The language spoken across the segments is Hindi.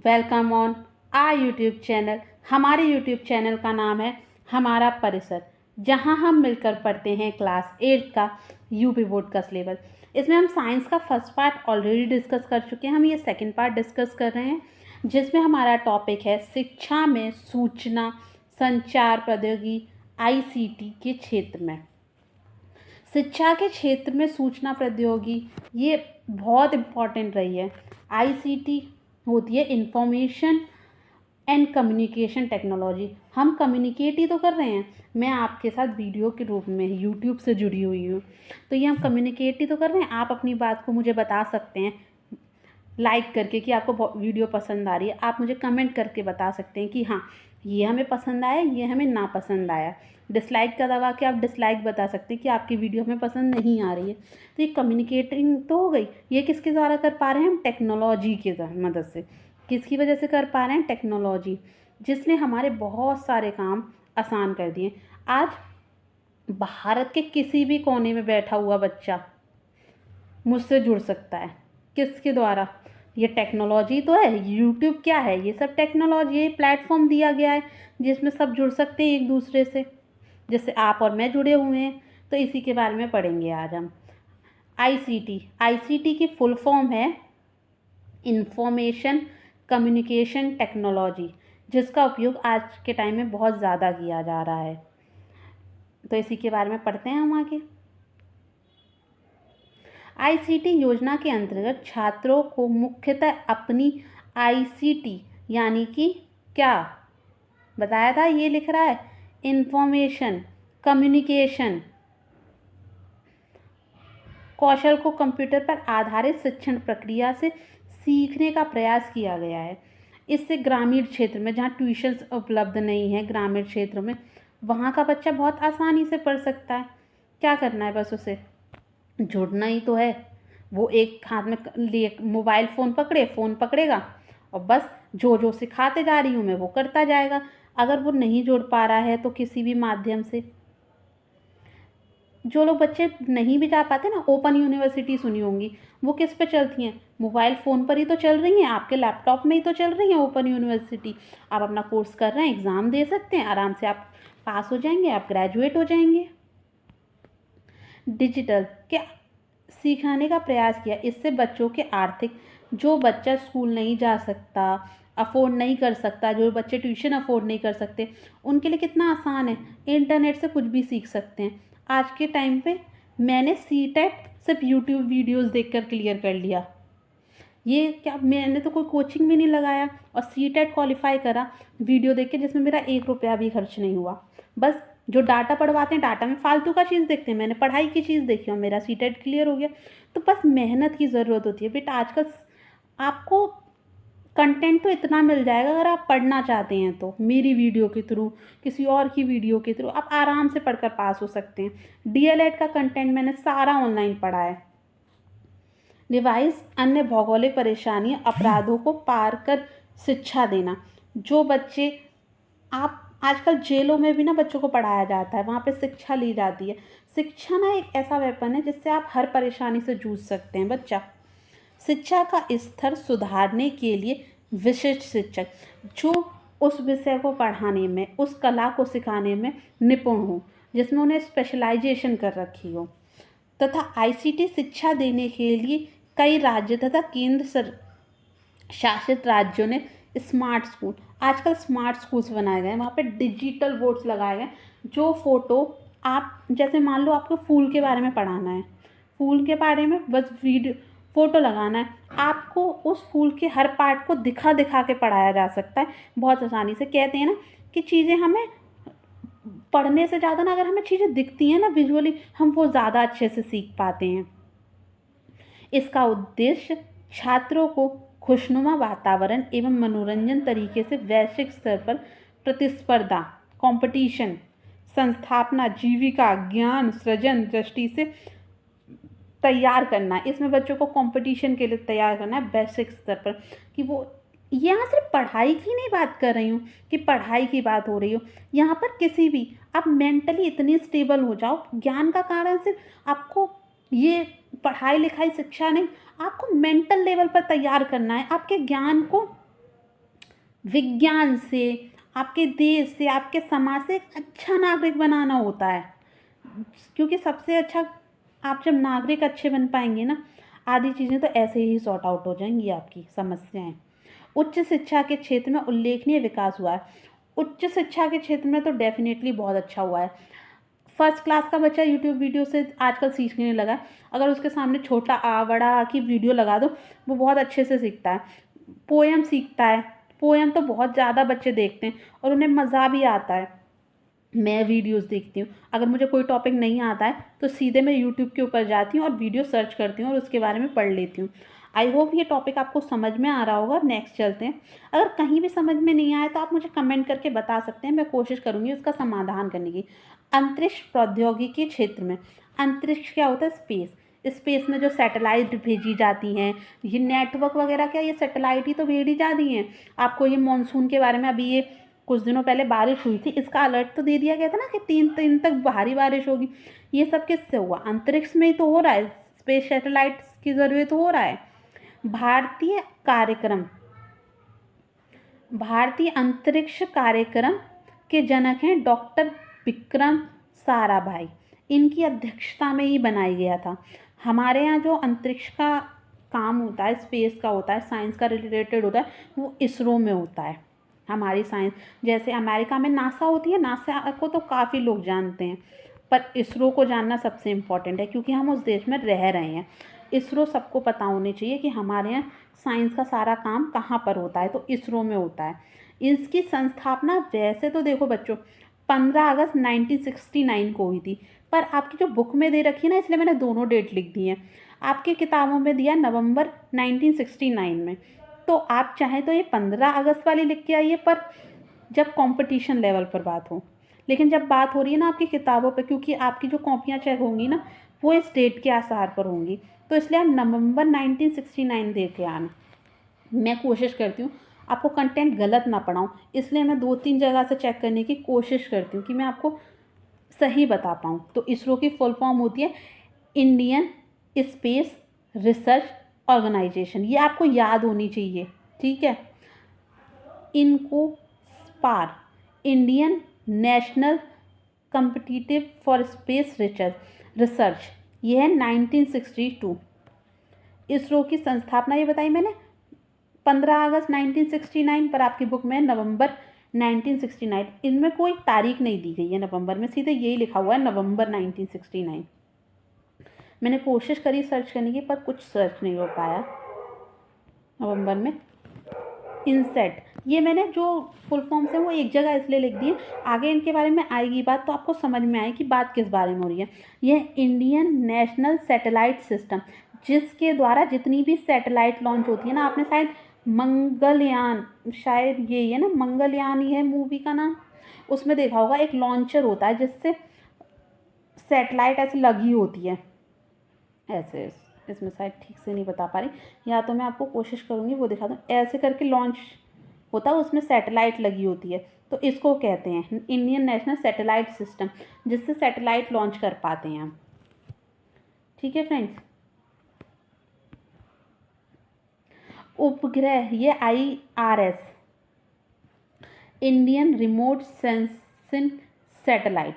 Welcome on our YouTube channel. हमारे यूट्यूब चैनल का नाम है हमारा परिसर, जहां हम मिलकर पढ़ते हैं क्लास 8 का यूपी बोर्ड का सिलेबस। इसमें हम साइंस का फर्स्ट पार्ट ऑलरेडी डिस्कस कर चुके हैं। हम ये सेकंड पार्ट डिस्कस कर रहे हैं, जिसमें हमारा टॉपिक है शिक्षा में सूचना संचार प्रौद्योगिकी आईसीटी के क्षेत्र में। शिक्षा के क्षेत्र में सूचना प्रौद्योगिकी ये बहुत इम्पॉर्टेंट रही है। आईसीटी होती है इंफॉर्मेशन एंड कम्युनिकेशन टेक्नोलॉजी। हम कम्युनिकेट ही तो कर रहे हैं। मैं आपके साथ वीडियो के रूप में यूट्यूब से जुड़ी हुई हूँ, तो ये हम कम्युनिकेट ही तो कर रहे हैं। आप अपनी बात को मुझे बता सकते हैं लाइक करके कि आपको वीडियो पसंद आ रही है। आप मुझे कमेंट करके बता सकते हैं कि हाँ ये हमें पसंद आया, ये हमें ना पसंद आया। डिसलाइक का दबा के आप डिसलाइक बता सकते हैं कि आपकी वीडियो हमें पसंद नहीं आ रही है। तो ये कम्युनिकेटिंग तो हो गई। ये किसके द्वारा कर पा रहे हैं हम? टेक्नोलॉजी की मदद से। किसकी वजह से कर पा रहे हैं? टेक्नोलॉजी, जिसने हमारे बहुत सारे काम आसान कर दिए। आज भारत के किसी भी कोने में बैठा हुआ बच्चा मुझसे जुड़ सकता है। किसके द्वारा? ये टेक्नोलॉजी तो है। यूट्यूब क्या है? ये सब टेक्नोलॉजी, ये प्लेटफॉर्म दिया गया है जिसमें सब जुड़ सकते हैं एक दूसरे से। जैसे आप और मैं जुड़े हुए हैं, तो इसी के बारे में पढ़ेंगे आज हम। आईसीटी की फुल फॉर्म है इंफॉर्मेशन कम्युनिकेशन टेक्नोलॉजी, जिसका उपयोग आज के टाइम में बहुत ज़्यादा किया जा रहा है। तो इसी के बारे में पढ़ते हैं हम आगे। आईसीटी योजना के अंतर्गत छात्रों को मुख्यतः अपनी आईसीटी यानी कि क्या बताया था, ये लिख रहा है इंफॉर्मेशन कम्युनिकेशन कौशल को कंप्यूटर पर आधारित शिक्षण प्रक्रिया से सीखने का प्रयास किया गया है। इससे ग्रामीण क्षेत्र में जहाँ ट्यूशन्स उपलब्ध नहीं है, ग्रामीण क्षेत्र में वहाँ का बच्चा बहुत आसानी से पढ़ सकता है। क्या करना है? बस उसे जुड़ना ही तो है। वो एक हाथ में लिए मोबाइल फ़ोन पकड़ेगा और बस जो सिखाते जा रही हूँ मैं वो करता जाएगा। अगर वो नहीं जुड़ पा रहा है तो किसी भी माध्यम से, जो लोग बच्चे नहीं भी जा पाते ना, ओपन यूनिवर्सिटी सुनी होंगी, वो किस पे चलती हैं? मोबाइल फ़ोन पर ही तो चल रही हैं, आपके लैपटॉप में ही तो चल रही हैं ओपन यूनिवर्सिटी। आप अपना कोर्स कर रहे हैं, एग्ज़ाम दे सकते हैं, आराम से आप पास हो जाएंगे, आप ग्रेजुएट हो जाएंगे। डिजिटल क्या सिखाने का प्रयास किया। इससे बच्चों के आर्थिक, जो बच्चा स्कूल नहीं जा सकता, अफोर्ड नहीं कर सकता, जो बच्चे ट्यूशन अफोर्ड नहीं कर सकते, उनके लिए कितना आसान है। इंटरनेट से कुछ भी सीख सकते हैं। आज के टाइम पे मैंने सीटेट सिर्फ यूट्यूब वीडियोस देखकर क्लियर कर लिया। ये क्या, मैंने तो कोई कोचिंग भी नहीं लगाया और सीटेट क्वालिफाई करा वीडियो देख के, जिसमें मेरा 1 रुपया भी खर्च नहीं हुआ। बस जो डाटा पढ़वाते हैं, डाटा में फालतू का चीज़ देखते हैं, मैंने पढ़ाई की चीज़ देखी और मेरा सीटेट क्लियर हो गया। तो बस मेहनत की ज़रूरत होती है बेटा। आजकल आपको कंटेंट तो इतना मिल जाएगा, अगर आप पढ़ना चाहते हैं तो मेरी वीडियो के थ्रू, किसी और की वीडियो के थ्रू आप आराम से पढ़कर पास हो सकते हैं। डीएलएड का कंटेंट मैंने सारा ऑनलाइन पढ़ा है। रिवाइज अन्य भौगोलिक परेशानियां, अपराधों को पार कर शिक्षा देना। जो बच्चे, आप आजकल जेलों में भी ना बच्चों को पढ़ाया जाता है, वहाँ पे शिक्षा ली जाती है। शिक्षा ना एक ऐसा वेपन है जिससे आप हर परेशानी से जूझ सकते हैं बच्चा। शिक्षा का स्तर सुधारने के लिए विशिष्ट शिक्षक, जो उस विषय को पढ़ाने में, उस कला को सिखाने में निपुण हो, जिसमें उन्हें स्पेशलाइजेशन कर रखी हो। तथा आईसीटी शिक्षा देने के लिए कई राज्य तथा केंद्र शासित राज्यों ने स्मार्ट स्कूल, आजकल स्मार्ट स्कूल्स बनाए गए हैं। वहाँ पे डिजिटल बोर्ड्स लगाए गए, जो फोटो, आप जैसे मान लो आपको फूल के बारे में पढ़ाना है, फूल के बारे में बस वीडियो फ़ोटो लगाना है, आपको उस फूल के हर पार्ट को दिखा दिखा के पढ़ाया जा सकता है बहुत आसानी से। कहते हैं ना कि चीज़ें हमें पढ़ने से ज़्यादा ना, अगर हमें चीज़ें दिखती हैं ना विजुअली, हम वो ज़्यादा अच्छे से सीख पाते हैं। इसका उद्देश्य छात्रों को खुशनुमा वातावरण एवं मनोरंजन तरीके से वैश्विक स्तर पर प्रतिस्पर्धा, कंपटीशन, संस्थापना, जीविका, ज्ञान सृजन दृष्टि से तैयार करना है। इसमें बच्चों को कंपटीशन के लिए तैयार करना है वैश्विक स्तर पर, कि वो, यहाँ सिर्फ पढ़ाई की नहीं बात कर रही हूँ कि पढ़ाई की बात हो रही हो, यहाँ पर किसी भी, आप मेंटली इतनी स्टेबल हो जाओ। ज्ञान का कारण सिर्फ आपको ये पढ़ाई लिखाई शिक्षा नहीं, आपको मेंटल लेवल पर तैयार करना है। आपके ज्ञान को विज्ञान से, आपके देश से, आपके समाज से एक अच्छा नागरिक बनाना होता है। क्योंकि सबसे अच्छा, आप जब नागरिक अच्छे बन पाएंगे ना, आधी चीज़ें तो ऐसे ही सॉर्ट आउट हो जाएंगी आपकी समस्याएं। उच्च शिक्षा के क्षेत्र में उल्लेखनीय विकास हुआ है। उच्च शिक्षा के क्षेत्र में तो डेफिनेटली बहुत अच्छा हुआ है। फर्स्ट क्लास का बच्चा यूट्यूब वीडियो से आजकल सीखने लगा है। अगर उसके सामने छोटा आ बड़ा आ की वीडियो लगा दो, वो बहुत अच्छे से सीखता है। पोएम सीखता है। पोएम तो बहुत ज़्यादा बच्चे देखते हैं और उन्हें मज़ा भी आता है। मैं वीडियोस देखती हूँ, अगर मुझे कोई टॉपिक नहीं आता है तो सीधे मैं यूट्यूब के ऊपर जाती हूँ और वीडियो सर्च करती हूँ और उसके बारे में पढ़ लेती हूँ। आई होप ये टॉपिक आपको समझ में आ रहा होगा। नेक्स्ट चलते हैं। अगर कहीं भी समझ में नहीं आया तो आप मुझे कमेंट करके बता सकते हैं, मैं कोशिश करूँगी उसका समाधान करने की। अंतरिक्ष प्रौद्योगिकी के क्षेत्र में, अंतरिक्ष क्या होता है? स्पेस। स्पेस में जो सैटेलाइट भेजी जाती हैं, ये नेटवर्क वगैरह क्या, ये सैटेलाइट ही तो भेजी जाती हैं। आपको ये मानसून के बारे में, अभी ये कुछ दिनों पहले बारिश हुई थी, इसका अलर्ट तो दे दिया गया था ना कि 3 दिन तक भारी बारिश होगी। ये सब किससे हुआ? अंतरिक्ष में ही तो हो रहा है। स्पेस सैटेलाइट्स के जरिए तो हो रहा है। भारतीय कार्यक्रम, भारतीय अंतरिक्ष कार्यक्रम के जनक हैं डॉक्टर विक्रम साराभाई। इनकी अध्यक्षता में ही बनाया गया था। हमारे यहाँ जो अंतरिक्ष का काम होता है, स्पेस का होता है, साइंस का रिलेटेड होता है, वो इसरो में होता है। हमारी साइंस, जैसे अमेरिका में नासा होती है, नासा को तो काफ़ी लोग जानते हैं, पर इसरो को जानना सबसे इम्पोर्टेंट है क्योंकि हम उस देश में रह रहे हैं। इसरो सबको पता होनी चाहिए कि हमारे यहाँ साइंस का सारा काम कहाँ पर होता है, तो इसरो में होता है। इसकी संस्थापना वैसे तो देखो बच्चों 15 अगस्त 1969 को हुई थी, पर आपकी जो बुक में दे रखी है ना, इसलिए मैंने दोनों डेट लिख दी हैं। आपकी किताबों में दिया नवंबर 1969 में, तो आप चाहें तो ये 15 अगस्त वाली लिख के आइए, पर जब कंपटीशन लेवल पर बात हो। लेकिन जब बात हो रही है ना आपकी किताबों पे, क्योंकि आपकी जो कॉपियाँ चेक होंगी ना, वो इस डेट के आधार पर होंगी, तो इसलिए आप नवंबर 1969 दे के आना। मैं कोशिश करती हूँ आपको कंटेंट गलत ना पढ़ाऊँ, इसलिए मैं 2-3 जगह से चेक करने की कोशिश करती हूँ कि मैं आपको सही बता पाऊँ। तो इसरो की फुल फॉर्म होती है इंडियन स्पेस रिसर्च ऑर्गेनाइजेशन। ये आपको याद होनी चाहिए, ठीक है। इनको spar, Indian national competitive for space research, ये है 1962। इसरो की संस्थापना ये बताई मैंने 15 अगस्त 1969, पर आपकी बुक में नवंबर 1969। इनमें कोई तारीख नहीं दी गई है नवंबर में, सीधे यही लिखा हुआ है नवंबर 1969। मैंने कोशिश करी सर्च करने की, पर कुछ सर्च नहीं हो पाया नवंबर में। इंसेट, ये मैंने जो फुल फॉर्म्स हैं वो एक जगह इसलिए लिख दिए, आगे इनके बारे में आएगी बात तो आपको समझ में आए कि बात किस बारे में हो रही है। यह इंडियन नेशनल सैटेलाइट सिस्टम, जिसके द्वारा जितनी भी सैटेलाइट लॉन्च होती है ना, आपने शायद मंगलयान, शायद यही है ना, मंगलयान ही है मूवी का नाम, उसमें देखा होगा एक लॉन्चर होता है जिससे सैटेलाइट ऐसे लगी होती है ऐसे। इसमें शायद ठीक से नहीं बता पा रही, या तो मैं आपको कोशिश करूँगी वो दिखा दूँ। ऐसे करके लॉन्च होता है, उसमें सैटेलाइट लगी होती है, तो इसको कहते हैं इंडियन नेशनल सैटेलाइट सिस्टम, जिससे सैटेलाइट लॉन्च कर पाते हैं हम। ठीक है फ्रेंड्स। उपग्रह, ये IRS, Indian remote sensing satellite.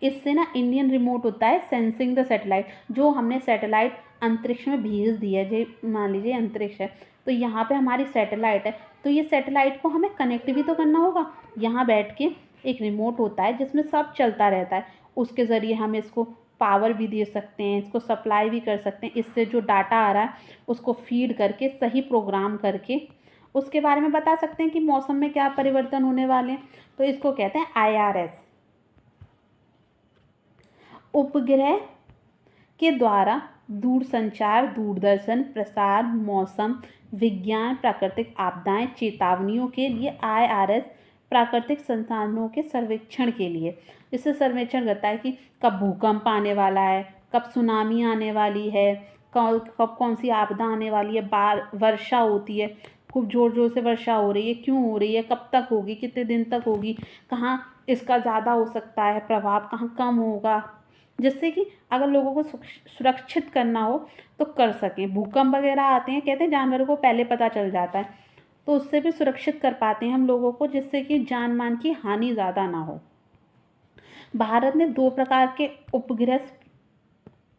इससे ना इंडियन रिमोट होता है सेंसिंग द सैटेलाइट, जो हमने सैटेलाइट अंतरिक्ष में भेज दी है। जो मान लीजिए अंतरिक्ष है, तो यहाँ पे हमारी सैटेलाइट है, तो ये सैटेलाइट को हमें कनेक्ट भी तो करना होगा। यहाँ बैठ के एक रिमोट होता है जिसमें सब चलता रहता है, उसके ज़रिए हम इसको पावर भी दे सकते हैं, इसको सप्लाई भी कर सकते हैं। इससे जो डाटा आ रहा है उसको फीड करके सही प्रोग्राम करके उसके बारे में बता सकते हैं कि मौसम में क्या परिवर्तन होने वाले हैं, तो इसको कहते हैं IRS। उपग्रह के द्वारा दूरसंचार, दूरदर्शन प्रसार, मौसम विज्ञान, प्राकृतिक आपदाएं, चेतावनियों के लिए IRS प्राकृतिक संसाधनों के सर्वेक्षण के लिए, इससे सर्वेक्षण करता है कि कब भूकंप आने वाला है, कब सुनामी आने वाली है, कब कौन सी आपदा आने वाली है, वर्षा होती है, खूब ज़ोर ज़ोर से वर्षा हो रही है, क्यों हो रही है, कब तक होगी, कितने दिन तक होगी, कहाँ इसका ज़्यादा हो सकता है प्रभाव, कहाँ कम होगा, जिससे कि अगर लोगों को सुरक्षित करना हो तो कर सकें। भूकंप वगैरह आते हैं, कहते हैं जानवरों को पहले पता चल जाता है, तो उससे भी सुरक्षित कर पाते हैं हम लोगों को, जिससे कि जान मान की हानि ज़्यादा ना हो। भारत ने 2 प्रकार के उपग्रह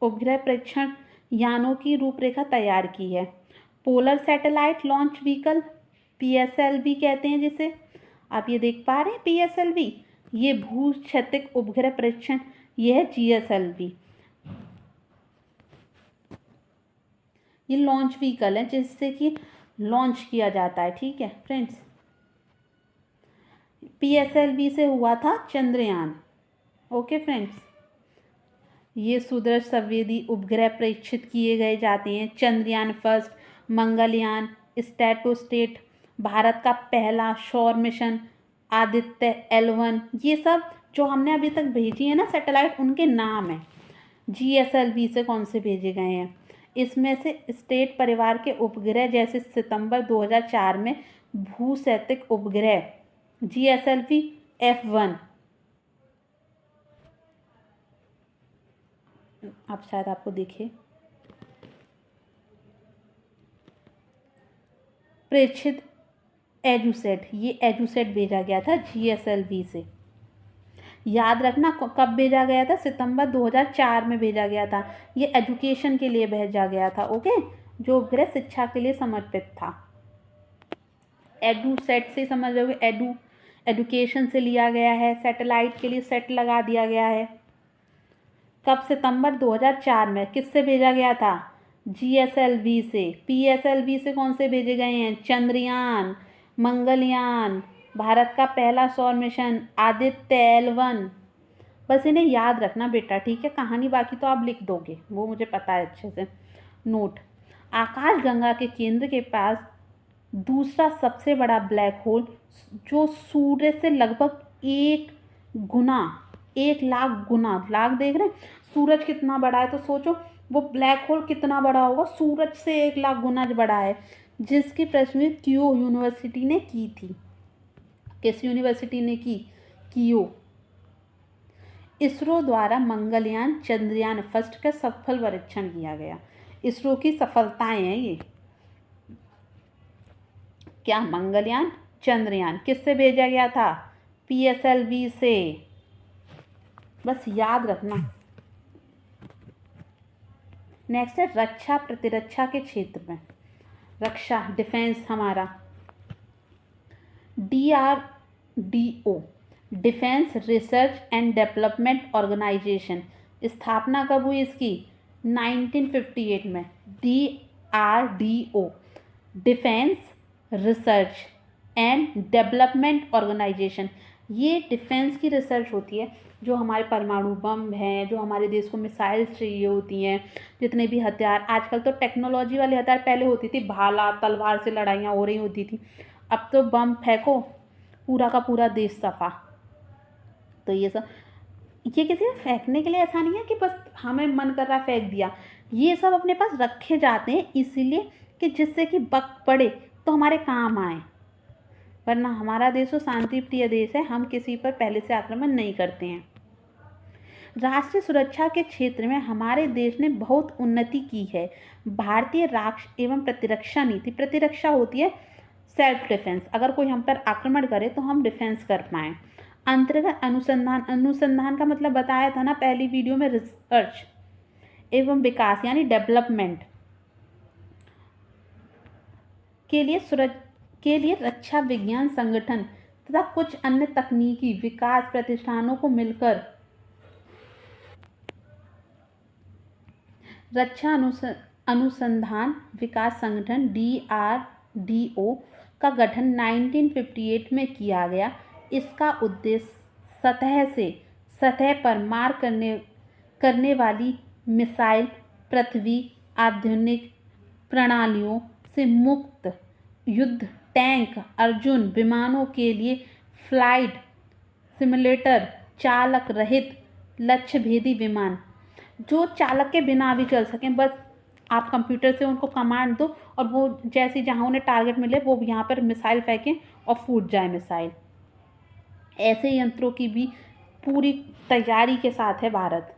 उपग्रह प्रेक्षण यानों की रूपरेखा तैयार की है। Polar satellite launch vehicle, PSLV कहते हैं जिसे। आप ये देख पा रहे हैं पीएसएलवी, ये भू क्षैतिज उपग्रह प्रेक्षण, ये है जीएसएलवी। ये लॉन्च व्हीकल है जिससे कि लॉन्च किया जाता है, ठीक है फ्रेंड्स। पीएसएलवी से हुआ था चंद्रयान। ओके फ्रेंड्स, ये सुदूर संवेदी उपग्रह प्रेक्षित किए गए जाते हैं। चंद्रयान फर्स्ट, मंगलयान, स्ट्रेटोस्टेट, भारत का पहला सौर मिशन, आदित्य L1, ये सब जो हमने अभी तक भेजी है ना सैटेलाइट, उनके नाम हैं। जीएसएलवी से कौन से भेजे गए हैं, इसमें से स्टेट परिवार के उपग्रह जैसे सितंबर 2004 में भूस्थैतिक उपग्रह जीएसएलवी F1, आप शायद आपको दिखे, प्रेक्षित एजुसेट, ये एजुसेट भेजा गया था जीएसएलवी से। याद रखना कब भेजा गया था, सितंबर 2004 में भेजा गया था। ये एजुकेशन के लिए भेजा गया था, ओके, जो उपग्रह शिक्षा के लिए समर्पित था। एडुसेट से समझ रहे हो, एडुकेशन से लिया गया है, सैटेलाइट के लिए सेट लगा दिया गया है। कब, सितंबर 2004 में। किससे भेजा गया था, जीएसएलवी से। पीएसएलवी से कौन से भेजे गए हैं, चंद्रयान, मंगलयान, भारत का पहला सौर मिशन, आदित्य L1। बस इन्हें याद रखना बेटा, ठीक है। कहानी बाकी तो आप लिख दोगे, वो मुझे पता है अच्छे से। नोट, आकाशगंगा के केंद्र के पास दूसरा सबसे बड़ा ब्लैक होल, जो सूर्य से लगभग 1 लाख गुना, लाख देख रहे हैं, सूरज कितना बड़ा है, तो सोचो वो ब्लैक होल कितना बड़ा होगा, सूरज से 1 लाख गुना बड़ा है, जिसकी प्रश्न क्यो यूनिवर्सिटी ने की थी। किस यूनिवर्सिटी ने की, कियो। इसरो द्वारा मंगलयान चंद्रयान फर्स्ट का सफल परीक्षण किया गया। इसरो की सफलताएं हैं ये। क्या, मंगलयान, चंद्रयान किससे भेजा गया था, पीएसएलवी से। बस याद रखना। नेक्स्ट है रक्षा प्रतिरक्षा के क्षेत्र में, रक्षा डिफेंस हमारा, DRDO, defence research and development organisation. स्थापना कब हुई इसकी, 1958 में। DRDO, defence research and development organisation, ये डिफेंस की रिसर्च होती है, जो हमारे परमाणु बम हैं, जो हमारे देश को मिसाइल्स चाहिए होती हैं, जितने भी हथियार, आजकल तो टेक्नोलॉजी वाले हथियार, पहले होती थी भाला तलवार से लड़ाइयाँ हो रही होती थी, अब तो बम फेंको पूरा का पूरा देश सफा। तो ये सब, ये किसी में फेंकने के लिए ऐसा नहीं है कि बस हमें मन कर रहा है फेंक दिया, ये सब अपने पास रखे जाते हैं इसीलिए कि जिससे कि वक्त पड़े तो हमारे काम आए। वरना हमारा देश तो शांति प्रिय देश है, हम किसी पर पहले से आक्रमण नहीं करते हैं। राष्ट्रीय सुरक्षा के क्षेत्र में हमारे देश ने बहुत उन्नति की है। भारतीय राष्ट्र एवं प्रतिरक्षा नीति, प्रतिरक्षा होती है सेल्फ डिफेंस, अगर कोई हम पर आक्रमण करे तो हम डिफेंस कर पाएँ। अंतर्गत अनुसंधान, अनुसंधान का मतलब बताया था ना पहली वीडियो में, रिसर्च एवं विकास यानी डेवलपमेंट के लिए रक्षा विज्ञान संगठन तथा कुछ अन्य तकनीकी विकास प्रतिष्ठानों को मिलकर रक्षा अनुसंधान विकास संगठन DRDO का गठन 1958 में किया गया। इसका उद्देश्य सतह पर मार करने वाली मिसाइल, पृथ्वी आधुनिक प्रणालियों से मुक्त युद्ध टैंक, अर्जुन विमानों के लिए फ्लाइट सिमुलेटर, चालक रहित लक्ष्य भेदी विमान, जो चालक के बिना भी चल सकें, बस आप कंप्यूटर से उनको कमांड दो और वो जैसे जहाँ उन्हें टारगेट मिले वो यहाँ पर मिसाइल फेंकें और फूट जाए मिसाइल। ऐसे यंत्रों की भी पूरी तैयारी के साथ है भारत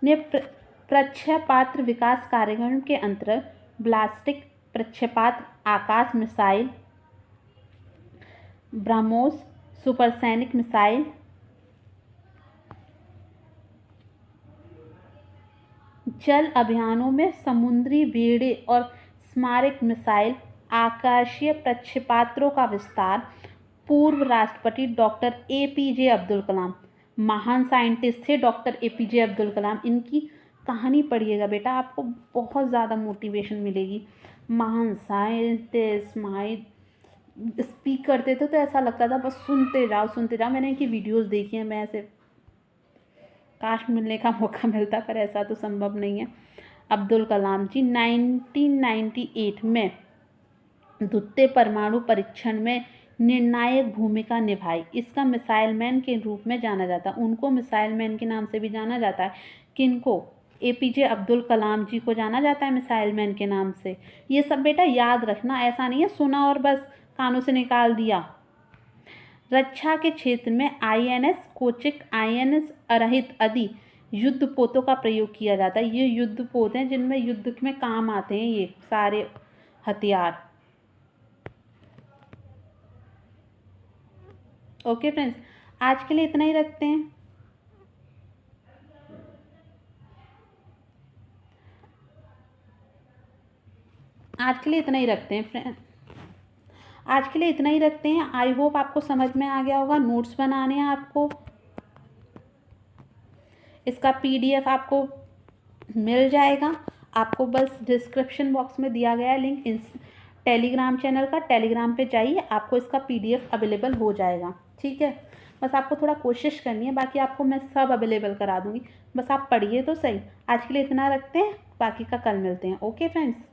ने। प्रक्षेपास्त्र विकास कार्यक्रम के अंतर्गत बैलिस्टिक प्रक्षेपात आकाश मिसाइल, ब्रह्मोस सुपरसैनिक मिसाइल, जल अभियानों में समुद्री बेड़े और स्मारक मिसाइल, आकाशीय प्रक्षेपास्त्रों का विस्तार। पूर्व राष्ट्रपति डॉक्टर एपीजे अब्दुल कलाम, महान साइंटिस्ट थे डॉक्टर एपीजे अब्दुल कलाम। इनकी कहानी पढ़िएगा बेटा, आपको बहुत ज़्यादा मोटिवेशन मिलेगी। महान साइंटिस्ट, महान स्पीक करते थे तो ऐसा लगता था बस सुनते जाओ सुनते जाओ। मैंने इनकी वीडियोस देखी हैं, मैं ऐसे काश मिलने का मौका मिलता, पर ऐसा तो संभव नहीं है। अब्दुल कलाम जी 1998 में द्वितीय परमाणु परीक्षण में निर्णायक भूमिका निभाई। इसका मिसाइल मैन के रूप में जाना जाता है। उनको मिसाइल मैन के नाम से भी जाना जाता है। किनको? एपीजे अब्दुल कलाम जी को जाना जाता है मिसाइल मैन के नाम से। ये सब बेटा याद रखना, ऐसा नहीं है सुना और बस कानों से निकाल दिया। रक्षा के क्षेत्र में आईएनएस कोचिक, आईएनएस अरहित आदि युद्धपोतों का प्रयोग किया जाता है। ये युद्धपोत हैं जिनमें युद्ध में काम आते हैं ये सारे हथियार। ओके फ्रेंड्स, आज के लिए इतना ही रखते हैं। आज के लिए इतना ही रखते हैं फ्रेंड, आज के लिए इतना ही रखते हैं। आई होप आपको समझ में आ गया होगा। नोट्स बनाने हैं आपको, इसका पीडीएफ आपको मिल जाएगा। आपको बस डिस्क्रिप्शन बॉक्स में दिया गया है लिंक इस टेलीग्राम चैनल का, टेलीग्राम पे जाइए, आपको इसका पीडीएफ अवेलेबल हो जाएगा। ठीक है, बस आपको थोड़ा कोशिश करनी है, बाकी आपको मैं सब अवेलेबल करा दूँगी। बस आप पढ़िए तो सही। आज के लिए इतना रखते हैं, बाकी का कल मिलते हैं। Okay friends.